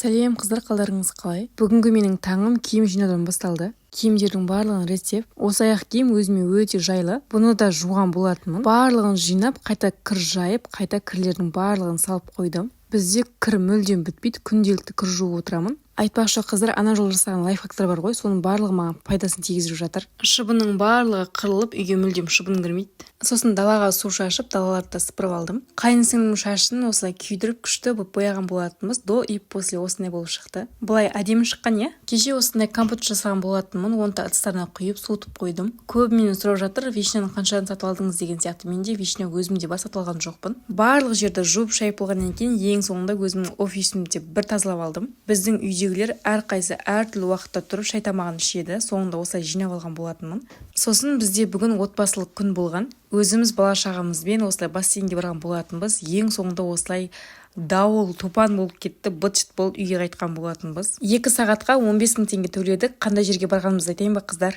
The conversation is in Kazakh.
Сәлем қыздар, қалдарыңыз қалай? Бүгінгі менің таңым киім жинаудан басталды. Киімдердің барлығын реттеп, осы аяқ киім өзіме өте жайлы. Бұны да жуған болатынмын. Барлығын жинап, қайта кір жайып, қайта кірлердің барлығын салып қойдым. Бізде кір мүлдем бітпейді, күнделікті кір жуып отырамын. Айтпақшы қыздар, ана жолы жасаған лайфхактар бар ғой, соның барлығы маған пайдасын тигізіп жатыр. Шыбынның барлығы қырылып, үйге мүлдем шыбын кірмейді. Сосын далаға су шашып, далаларды сыпырып алдым. Қайынсіңлімнің шашын осылай күйдіріп күшті болып бояған болатынбыз. До и после осындай болып шықты. Былай әдемі шыққан, иә? Кеше осындай компот жасаған болатынмын, оны да ыдыстарына құйып суытып қойдым. Көбі менен сұрап жатыр, вишняны қаншадан сатып алдыңыз деген сияқты. Менде вишня өзімде бар, сатып алған жоқпын. Барлық жерді жуып шайып болғаннан кейін ең соңында өзімнің офисімде бір тазалап алдым. Біздің үйдегілер әрқайсы әртүрлі уақытта тұрып шай тамағын ішеді. Соңында осылай жинап алған болатынмын. Сосын бізде бүгін отбасылық күн болған. Өзіміз бала шағамызбен осылай бассейнге барған болатынбыз. Ең соңында осылай дауыл, топан болып кетті, быт-шыт болып үйге қайтқан болатынбыз. 2 сағатқа 15 000 теңге төледік. Қандай жерге барғанымызды айтайын ба қыздар?